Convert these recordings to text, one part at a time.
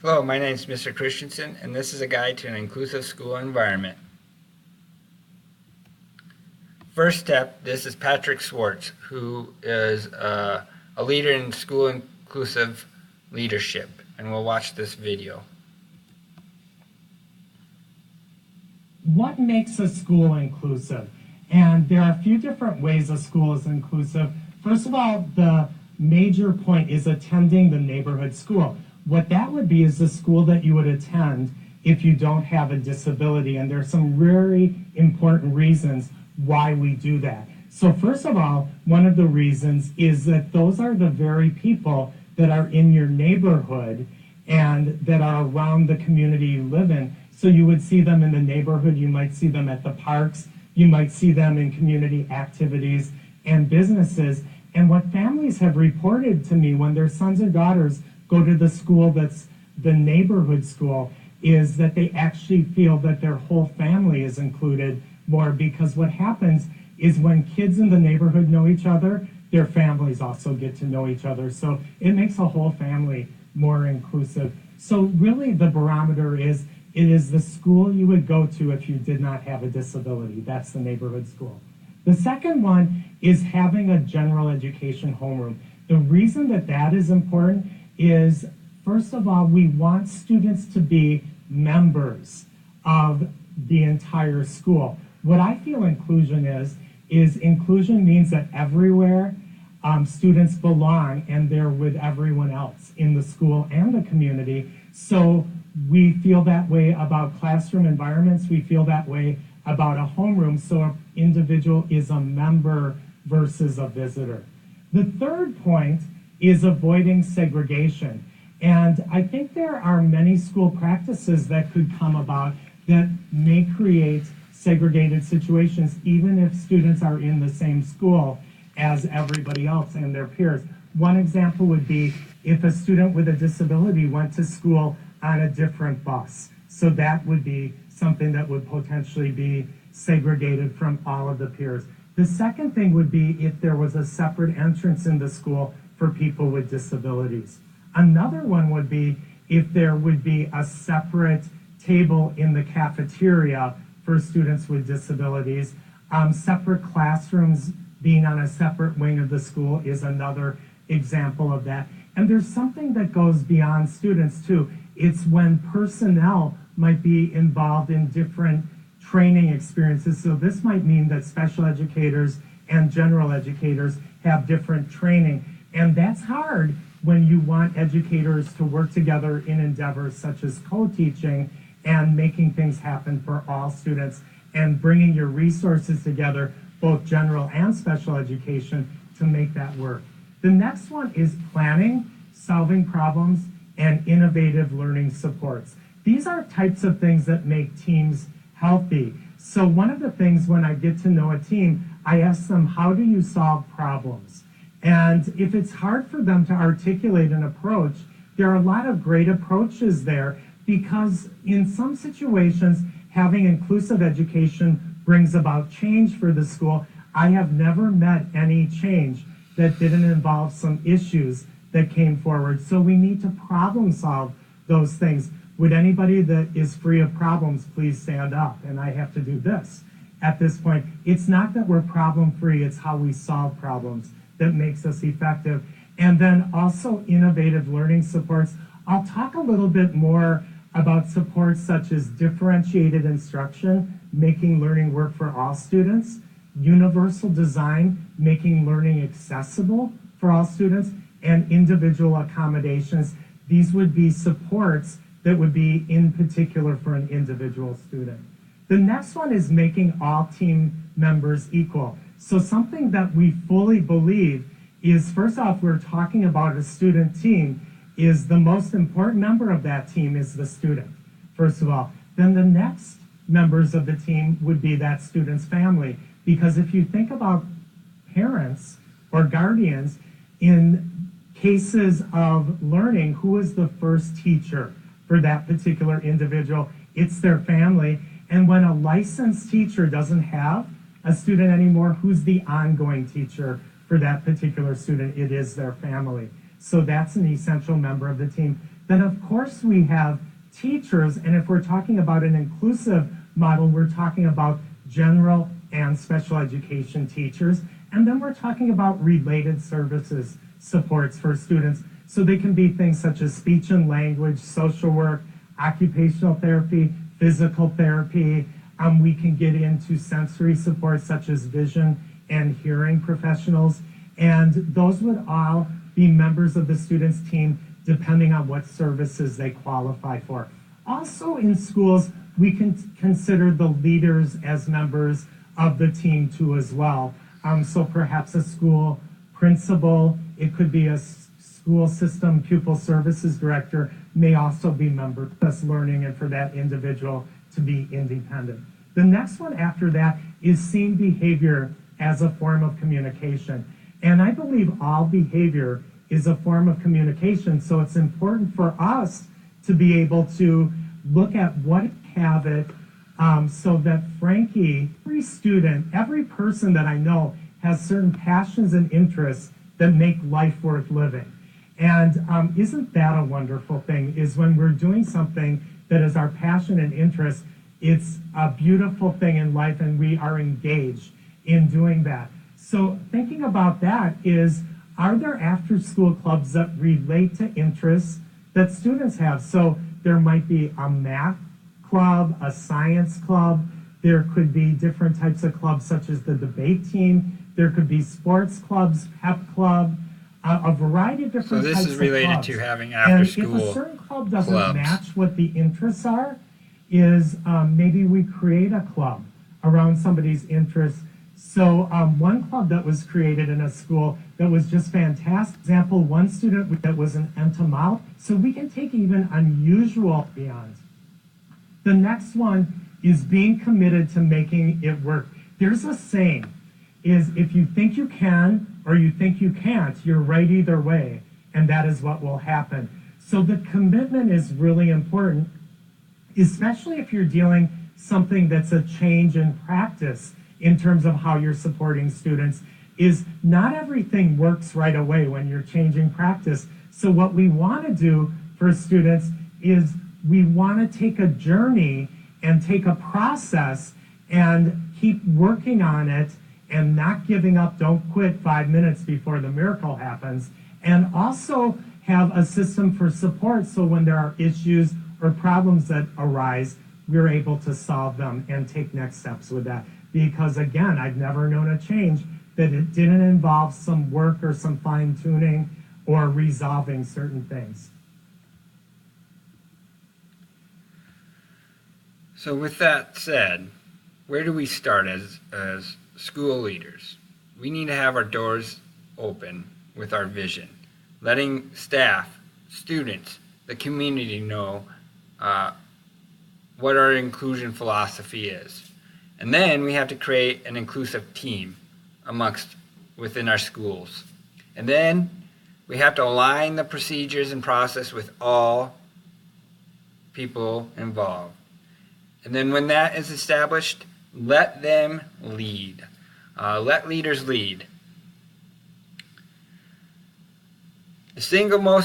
Hello, my name is Mr. Christensen, and this is a guide to an inclusive school environment. First step, this is Patrick Swartz, who is a leader in school inclusive leadership, and we'll watch this video. What makes a school inclusive? And there are a few different ways a school is inclusive. First of all, the major point is attending the neighborhood school. What that would be is the school that you would attend if you don't have a disability. And there's some very important reasons why we do that. So first of all, one of the reasons is that those are the very people that are in your neighborhood and that are around the community you live in. So you would see them in the neighborhood, you might see them at the parks, you might see them in community activities and businesses. And what families have reported to me when their sons and daughters go to the school that's the neighborhood school is that they actually feel that their whole family is included more, because what happens is when kids in the neighborhood know each other, their families also get to know each other. So it makes a whole family more inclusive. So really the barometer is, it is the school you would go to if you did not have a disability. That's the neighborhood school. The second one is having a general education homeroom. The reason that that is important is, first of all, we want students to be members of the entire school. What I feel inclusion is inclusion means that everywhere students belong and they're with everyone else in the school and the community. So we feel that way about classroom environments. We feel that way about a homeroom. So an individual is a member versus a visitor. The third point is avoiding segregation. And I think there are many school practices that could come about that may create segregated situations, even if students are in the same school as everybody else and their peers. One example would be if a student with a disability went to school on a different bus. So that would be something that would potentially be segregated from all of the peers. The second thing would be if there was a separate entrance in the school for people with disabilities. Another one would be if there would be a separate table in the cafeteria for students with disabilities. Separate classrooms being on a separate wing of the school is another example of that. And there's something that goes beyond students too. It's when personnel might be involved in different training experiences. So this might mean that special educators and general educators have different training. And that's hard when you want educators to work together in endeavors such as co-teaching and making things happen for all students and bringing your resources together, both general and special education, to make that work. The next one is planning, solving problems, and innovative learning supports. These are types of things that make teams healthy. So one of the things when I get to know a team, I ask them, how do you solve problems? And if it's hard for them to articulate an approach, there are a lot of great approaches there, because in some situations, having inclusive education brings about change for the school. I have never met any change that didn't involve some issues that came forward. So we need to problem solve those things. Would anybody that is free of problems please stand up? And I have to do this at this point. It's not that we're problem free, it's how we solve problems that makes us effective. And then also innovative learning supports. I'll talk a little bit more about supports such as differentiated instruction, making learning work for all students, universal design, making learning accessible for all students, and individual accommodations. These would be supports that would be in particular for an individual student. The next one is making all team members equal. So something that we fully believe is, first off, we're talking about a student team, is the most important member of that team is the student, first of all. Then the next members of the team would be that student's family. Because if you think about parents or guardians, in cases of learning, who is the first teacher for that particular individual? It's their family. And when a licensed teacher doesn't have a student anymore, who's the ongoing teacher for that particular student? It is their family. So that's an essential member of the team. then of course we have teachers, and if we're talking about an inclusive model, we're talking about general and special education teachers, and then we're talking about related services supports for students. So they can be things such as speech and language, social work, occupational therapy, physical therapy. We can get into sensory support such as vision and hearing professionals, and those would all be members of the students' team depending on what services they qualify for. Also in schools, we can consider the leaders as members of the team too as well. So perhaps a school principal, it could be a school system pupil services director may also be member of learning and for that individual to be independent. The next one after that is seeing behavior as a form of communication. And I believe all behavior is a form of communication, so it's important for us to be able to look at what have it so that Frankie, every student, every person that I know has certain passions and interests that make life worth living. And isn't that a wonderful thing, is when we're doing something that is our passion and interest, it's a beautiful thing in life and we are engaged in doing that. So thinking about that is, are there after-school clubs that relate to interests that students have? So there might be a math club, a science club, there could be different types of clubs such as the debate team, there could be sports clubs, pep club, a variety of different types of clubs. So this is related to having And after-school if a certain club doesn't clubs. match what the interests are, is maybe we create a club around somebody's interests. So one club that was created in a school that was just fantastic. Example, one student that was an entomologist. So we can take even unusual beyond. The next one is being committed to making it work. There's a saying, is if you think you can or you think you can't, you're right either way, and that is what will happen. So the commitment is really important, especially if you're dealing something that's a change in practice in terms of how you're supporting students, is not everything works right away when you're changing practice. So what we want to do for students is we want to take a journey and take a process and keep working on it and not giving up. Don't quit 5 minutes before the miracle happens. And also have a system for support so when there are issues or problems that arise, we're able to solve them and take next steps with that. Because again, I've never known a change that it didn't involve some work or some fine tuning or resolving certain things. So with that said, where do we start as school leaders? We need to have our doors open with our vision, letting staff, students, the community know what our inclusion philosophy is. And then we have to create an inclusive team within our schools. And then we have to align the procedures and process with all people involved. And then when that is established, let them lead. Let leaders lead. The single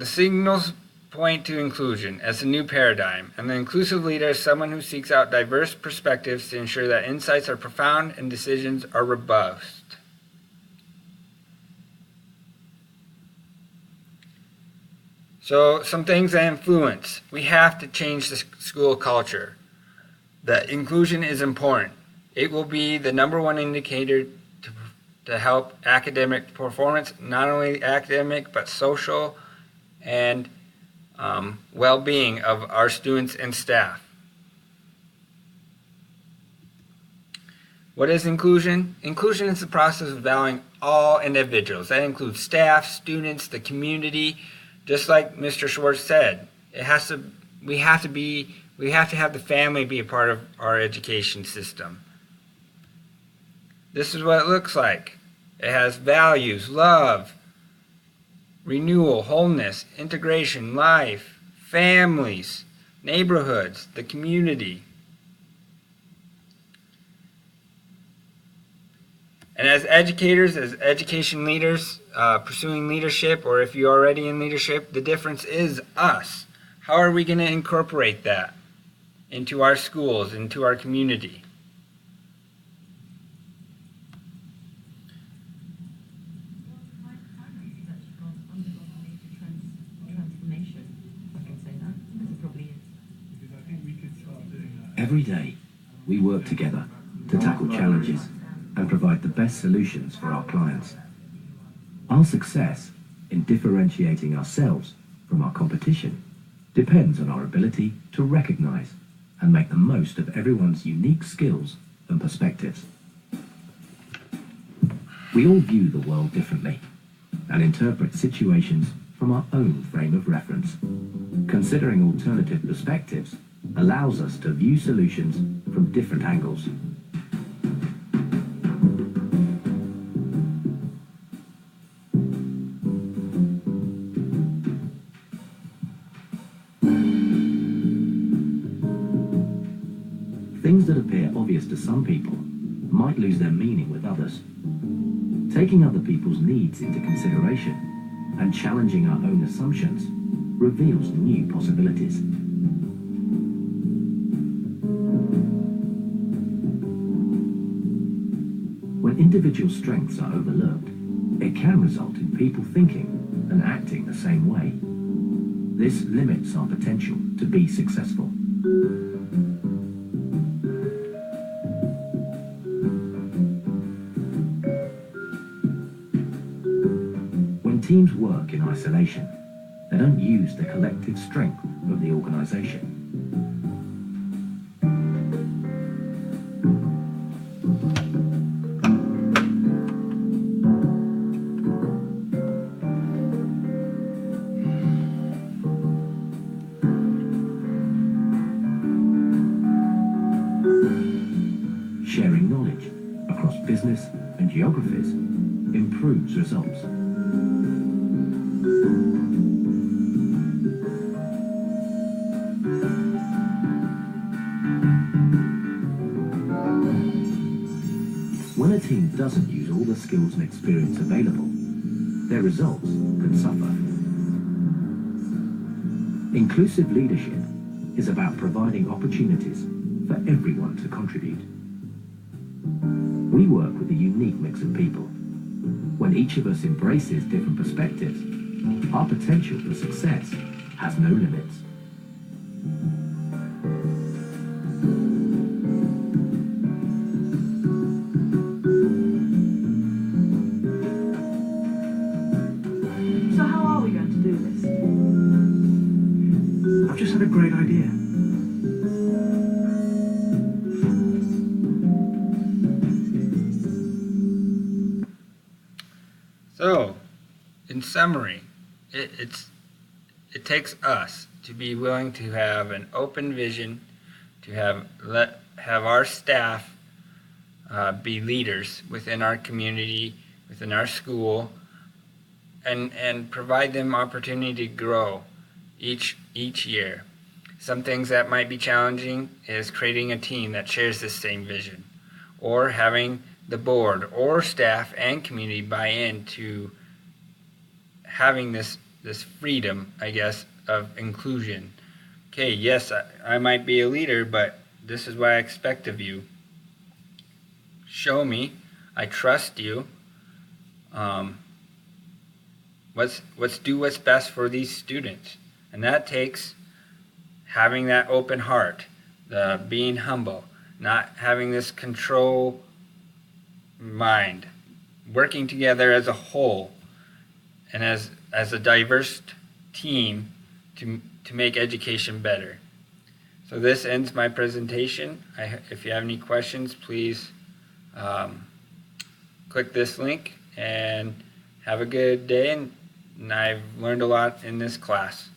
signals point to inclusion as a new paradigm, and the inclusive leader is someone who seeks out diverse perspectives to ensure that insights are profound and decisions are robust. So some things that influence. We have to change the school culture. That inclusion is important. It will be the #1 indicator to help academic performance, not only academic, but social and well-being of our students and staff. What is inclusion? Inclusion is the process of valuing all individuals. That includes staff, students, the community. Just like Mr. Schwartz said, we have to have the family be a part of our education system. This is what it looks like. It has values, love, renewal, wholeness, integration, life, families, neighborhoods, the community. And as educators, as education leaders, pursuing leadership, or if you're already in leadership, the difference is us. How are we going to incorporate that into our schools, into our community? Every day, we work together to tackle challenges and provide the best solutions for our clients. Our success in differentiating ourselves from our competition depends on our ability to recognize and make the most of everyone's unique skills and perspectives. We all view the world differently and interpret situations from our own frame of reference. Considering alternative perspectives allows us to view solutions from different angles. Things that appear obvious to some people might lose their meaning with others. Taking other people's needs into consideration and challenging our own assumptions reveals new possibilities. When individual strengths are overlooked, it can result in people thinking and acting the same way. This limits our potential to be successful. When teams work in isolation, they don't use the collective strength of the organization. Sharing knowledge across business and geographies improves results. When a team doesn't use all the skills and experience available, their results can suffer. Inclusive leadership is about providing opportunities for everyone to contribute. We work with a unique mix of people. When each of us embraces different perspectives, our potential for success has no limits. So how are we going to do this? I've just had a great idea. So, in summary, it takes us to be willing to have an open vision, to have our staff be leaders within our community, within our school, and provide them opportunity to grow each year. Some things that might be challenging is creating a team that shares this same vision, or having the board or staff and community buy into having this freedom, I guess, of inclusion. Okay, yes, I might be a leader, but this is what I expect of you. Show me, I trust you. Let's do what's best for these students, and that takes having that open heart, the being humble, not having this control mind, working together as a whole and as a diverse team to make education better. So this ends my presentation. If you have any questions, please click this link, and have a good day, and I've learned a lot in this class.